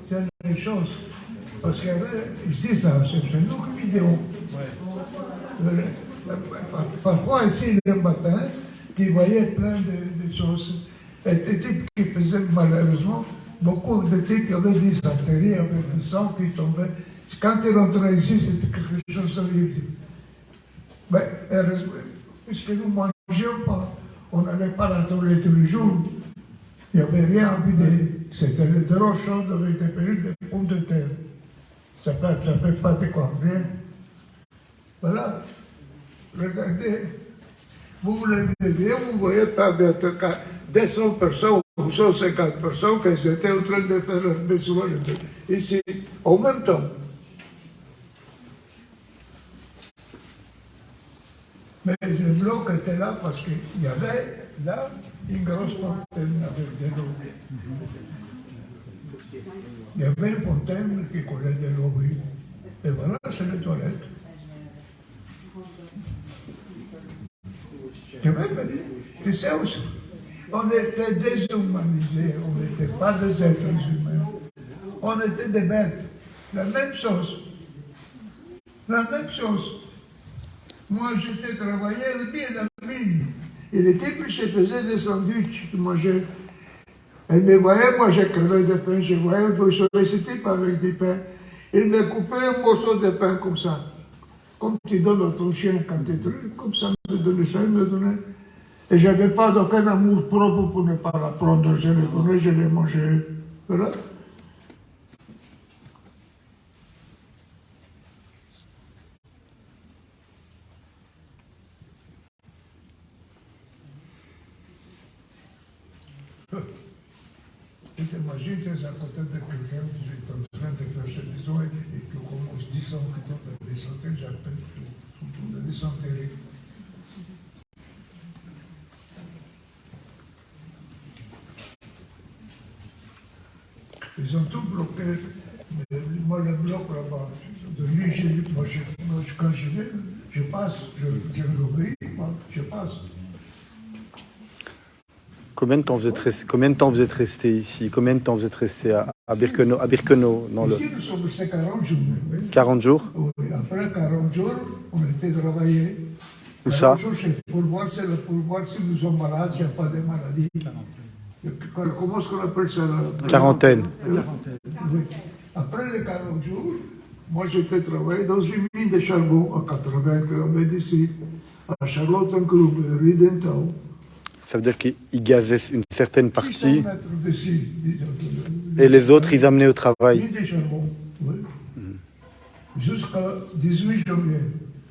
c'est une chose. Parce qu'il y avait, ici, c'est une autre vidéo. Parfois, ici, le matin, tu voyais plein de choses. Et des types qui faisaient, malheureusement, beaucoup de types qui avaient des artères avec du sang qui tombait. Quand ils rentraient ici, c'était quelque chose d'horrible. Mais heureusement, puisque nous ne mangions pas, on n'allait pas à la toilette tous les jours. Il n'y avait rien à vider. C'était de l'eau chaude avec des perruques de pommes de terre. Ça ne fait pas de quoi, rien. Voilà. Regardez. Vous voulez bien, vous voyez pas bientôt 200 personnes ou 150 personnes qui étaient en train de faire leurs besoins ici, en même temps. Mais le bloc était là parce qu'il y avait là une grosse fontaine avec de l'eau. Il y avait une fontaine qui coulait de l'eau, oui. Et voilà, c'est les toilettes. Je vais me dire, tu sais, on était déshumanisés, on n'était pas des êtres humains. On était des bêtes. La même chose. La même chose. Moi, j'étais travaillé bien dans la mine. Et les types, je faisais des sandwichs. Elle me voyait, moi, je crevais de pain. Je voyais ce type avec des pains. Il me coupait un morceau de pain comme ça. Comme tu donnes à ton chien quand tu es truc, comme ça, me donnait ça, il me donnait. Et je n'avais pas d'aucun amour propre pour ne pas la prendre. Je l'ai donnée, je l'ai mangée. Voilà. Tu t'imagines, tu es à côté de quelqu'un qui est en train de faire ses besoins et qui commence 10 ans que tu as des centaines, j'appelle des centaines. Ils ont tout bloqué. Mais moi, le bloc là-bas, de lui, j'ai dit, moi, quand je vais, je passe, je l'oublie, moi, je passe. Combien de temps vous êtes resté ici? Combien de temps vous êtes resté à Birkenau dans Ici, nous sommes restés 40 jours. Oui. 40 jours? Oui, après 40 jours, on était travaillé. Où ça? Pour voir si nous sommes malades, s'il n'y a pas de maladie. Comment est-ce qu'on appelle ça? Quarantaine. Oui. Après les 40 jours, moi j'étais travaillé dans une mine de charbon à 80 km d'ici, à Charlottengrube, Riedentau. Ça veut dire qu'ils gazaient une certaine partie d'ici, et les autres, ils amenaient au travail. Mine de charbon, oui. Jusqu'à 18 janvier.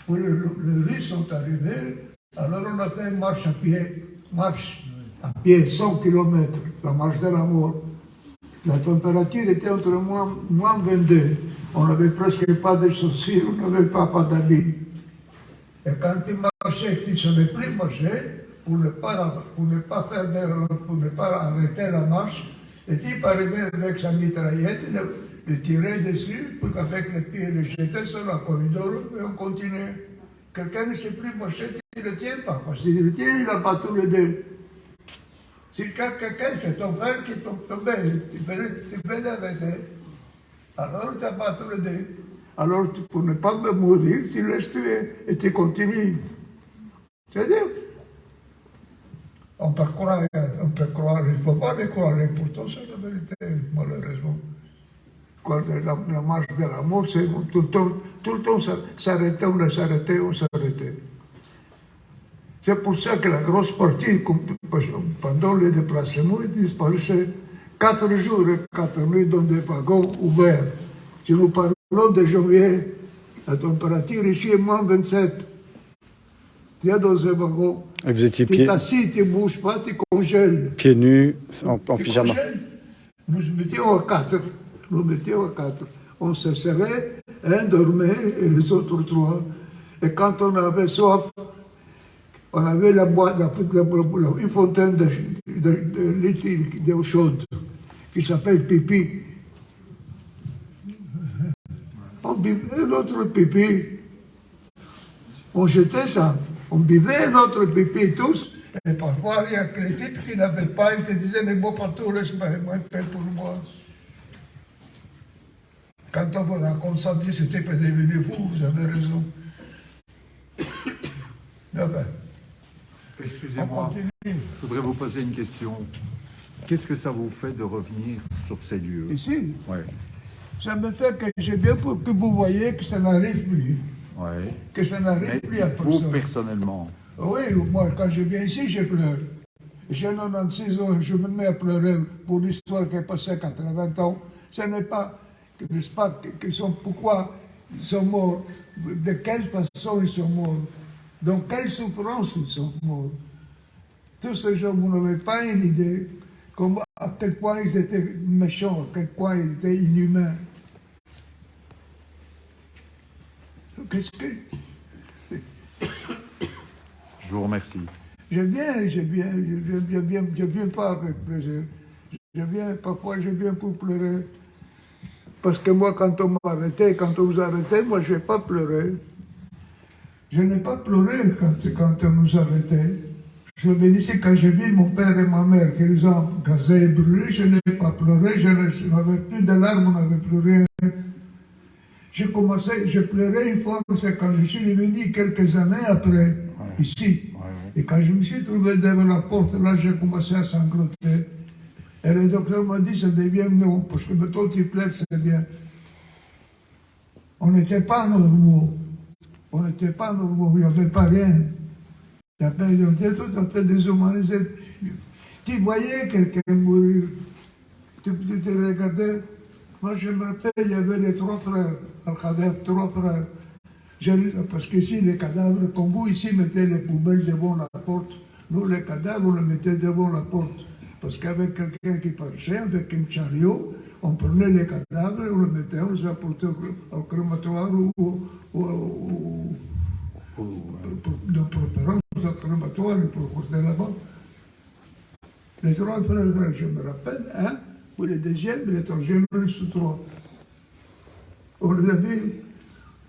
Puis les Russes sont arrivés, alors on a fait marche à pied, 100 km, la marche de la mort. La température était entre moins 22. On n'avait presque pas de chaussures, on n'avait pas d'habits. Et quand il marchait, il ne savait plus marcher, pour ne pas arrêter la marche, le type arrivait avec sa mitraillette, le tirait dessus, puis qu'avec les pieds, le jetait sur la corridor, et on continuait. Quelqu'un ne sait plus marcher, il ne le tient pas, parce qu'il le tient, il n'a pas tous les deux. Si quelqu'un, c'est ton frère qui tombe tombé, tu peux l'arrêter. Alors, tu n'as pas tous les deux. Alors, pour ne pas me mourir, tu laisses tuer et tu continues. C'est-à-dire, on peut croire, il ne faut pas le croire, et pourtant c'est la vérité, malheureusement. Quand la marche de la mort, c'est tout le temps s'arrêter, on s'arrêtait. C'est pour ça que la grosse partie, pendant le déplacement, il disparaissait 4 jours et 4 nuits dans des wagons ouverts. Si nous parlons de janvier, la température ici est moins 27. Tu es dans un wagon. Et vous étiez tu es assis, tu ne bouges pas, tu congèles. Pieds nus, en pyjama. Nous mettions à 4. On se serrait, un dormait et les autres 3. Et quand on avait soif, on avait la boîte, une fontaine de litres d'eau chaude qui s'appelle pipi. On buvait notre pipi. On jetait ça. On buvait notre pipi tous. Et parfois, il y a que les types qui n'avaient pas, ils te disaient, mais bon, partout, laisse-moi un peu pour moi. Quand on vous raconte ça, on dit c'était pas devenu fou, vous avez raison. Ah ben, on Excusez-moi, continue. je voudrais vous poser une question. Qu'est-ce que ça vous fait de revenir sur ces lieux? Ici, Ouais, ça me fait que j'ai bien pour que vous voyez que ça n'arrive plus. ouais. Que ça n'arrive Mais plus à vous, personne. personnellement, Oui, moi, quand je viens ici, je pleure. J'ai 96 ans, je me mets à pleurer pour l'histoire qui est passée à 80 ans. Ce n'est pas, n'est-ce pas, pourquoi ils sont morts, de quelle façon ils sont morts, dans quelle souffrance ils sont morts. Tous ces gens, vous n'avez pas une idée à quel point ils étaient méchants, à quel point ils étaient inhumains. Qu'est-ce que... je vous remercie. Je viens pas avec plaisir. Parfois je viens pour pleurer. Parce que moi, quand on m'a arrêté, quand on vous a arrêté, moi, je n'ai pas pleuré. Je n'ai pas pleuré quand on nous a arrêtés. Je suis venu ici quand j'ai vu mon père et ma mère qui les ont gazés et brûlés. Je n'ai pas pleuré, je n'avais plus de larmes, on n'avait plus rien. Je pleurais une fois, c'est quand je suis venu quelques années après, ici. Et quand je me suis trouvé devant la porte, là, j'ai commencé à sangloter. Et le docteur m'a dit, ça devient non, parce que maintenant tu pleures, c'est bien. On n'était pas normaux. On n'était pas normaux, il n'y avait pas rien. On était tout à fait déshumanisés. Tu voyais quelqu'un mourir. Tu te regardais. Moi, je me rappelle, il y avait les 3 frères, Al-Khader, 3 frères. Parce qu'ici, les cadavres, comme vous, ici, mettez les poubelles devant la porte. Nous, les cadavres, on les mettait devant la porte. Parce qu'avec quelqu'un qui passait, avec un chariot, on prenait les cadavres, on les mettait, on les apportait au crématoire ou de préférence au crématoire pour porter là-bas. Les 3 frères, je me rappelle, hein, ou le deuxième, le troisième, le sous-3. On les a vu.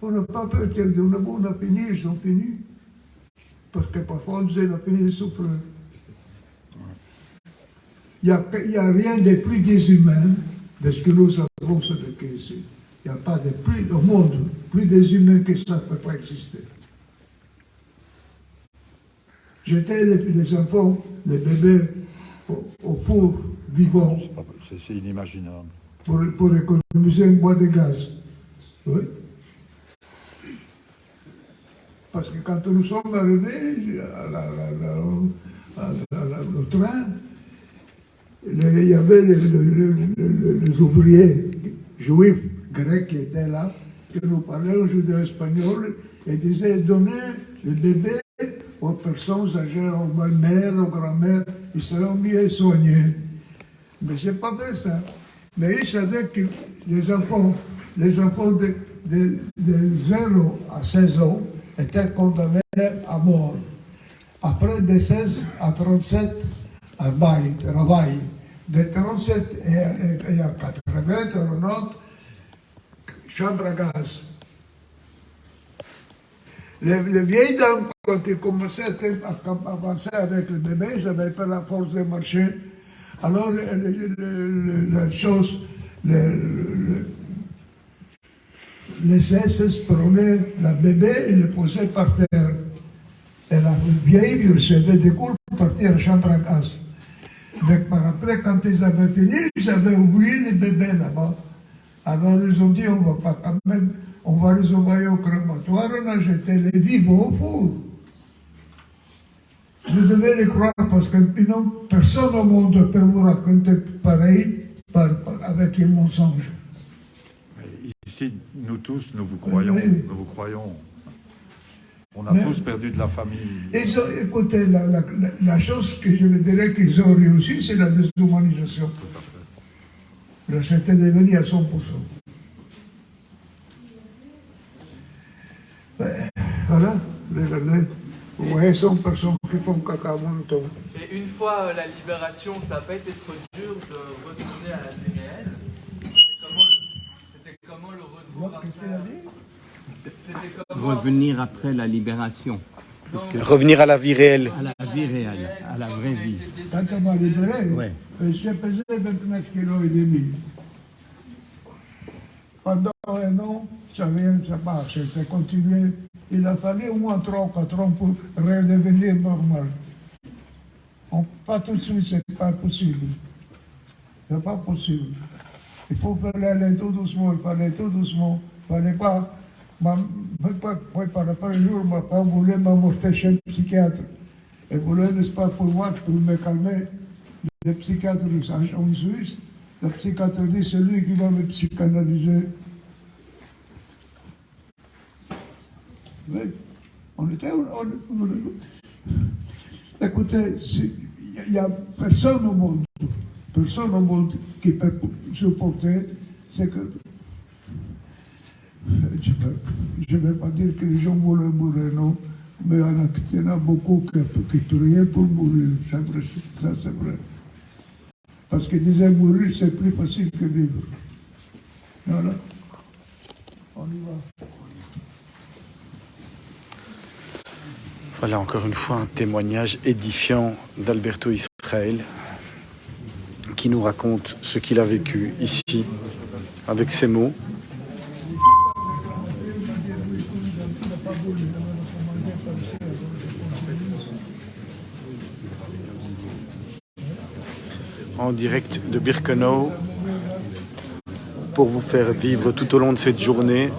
On n'a pas peur de on a fini, ils ont fini. Parce que parfois on disait, on a fini de souffrir. Il n'y a rien de plus déshumain de ce que nous avons vécu ici. Il n'y a pas de plus au monde, plus déshumain que ça ne peut pas exister. J'étais les enfants, les bébés au four vivant C'est inimaginable. pour économiser une boîte de gaz. Oui. Parce que quand nous sommes arrivés au train, il y avait les ouvriers juifs, grecs qui étaient là, qui nous parlaient au judéo-espagnol et disaient donnez le bébé aux personnes âgées, aux mères, aux grand-mères, ils seront mieux soignés. Mais je n'ai pas fait ça. Mais ils savaient que les enfants de 0 à 16 ans étaient condamnés à mort. Après de 16 à 37, à travail. De 37 et à 80, 90, chambre à gaz. Les vieilles dames, quand ils commençaient à avancer avec le bébé, ils n'avaient pas la force de marcher. Alors, la chose, les SS prenaient le bébé et le posaient par terre. Et la vieille recevait des coups pour partir à la chambre à gaz. Mais par après, quand ils avaient fini, ils avaient oublié les bébés là-bas. Alors ils ont dit, on va pas quand même, on va les envoyer au crématoire, on a jeté les vivants au four. Vous devez les croire parce que sinon, personne au monde ne peut vous raconter pareil avec un mensonge. Ici, nous tous, nous vous croyons. Oui. Nous vous croyons. On a tous perdu de la famille. Ils ont, écoutez, la chose que je me dirais qu'ils ont réussi, c'est la déshumanisation. Là, c'était devenu à 100%. Voilà, regardez. Vous voyez, 100 personnes qui font caca en même temps. Et une fois la libération, ça n'a pas été trop dur de retourner à la vie réelle. C'était comment le retour après? Qu'est-ce qu'elle a dit? C'était comment Revenir après la libération, Revenir à la vie réelle. à la vie réelle, à la vraie vie. Quand on m'a libéré, Ouais. j'ai pesé 29 kilos et demi. Pendant un an, ça marche, ça continue. Il a fallu au moins 3 ou 4 ans pour redevenir normal. Pas tout de suite, c'est pas possible. C'est pas possible. Il faut aller tout doucement, il fallait tout doucement. Il fallait pas. Par le jour, ma femme voulait m'emporter chez le psychiatre. Elle voulait, n'est-ce pas, pour moi, pour me calmer. Le psychiatre en Suisse, le psychiatre dit c'est lui qui va me psychanalyser. Oui, on était. Écoutez, il n'y a personne au monde qui peut supporter, c'est que. Je ne vais pas dire que les gens voulaient mourir, non, mais il y en a beaucoup qui priaient pour mourir, c'est vrai, ça c'est vrai. Parce qu'ils disaient mourir, c'est plus facile que vivre. Voilà. On y va. Voilà encore une fois un témoignage édifiant d'Alberto Israel qui nous raconte ce qu'il a vécu ici avec ses mots. En direct de Birkenau pour vous faire vivre tout au long de cette journée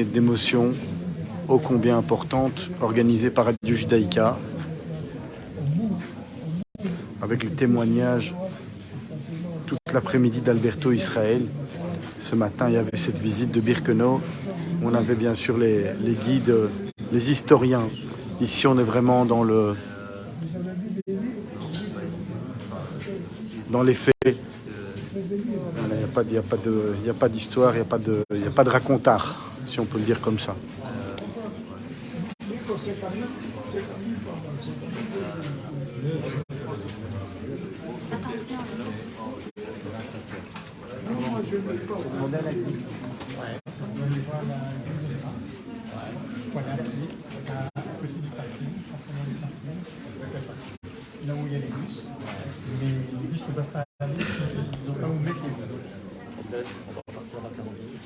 d'émotion ô combien importante organisée par Radio Judaïka avec le témoignage toute l'après-midi d'Alberto Israel. Ce matin, il y avait cette visite de Birkenau. On avait bien sûr les guides, les historiens. Ici, on est vraiment dans les faits. Il n'y a pas d'histoire, il n'y a pas de racontard, si on peut le dire comme ça. Là où il y a les bus, mais les bus ne peuvent pas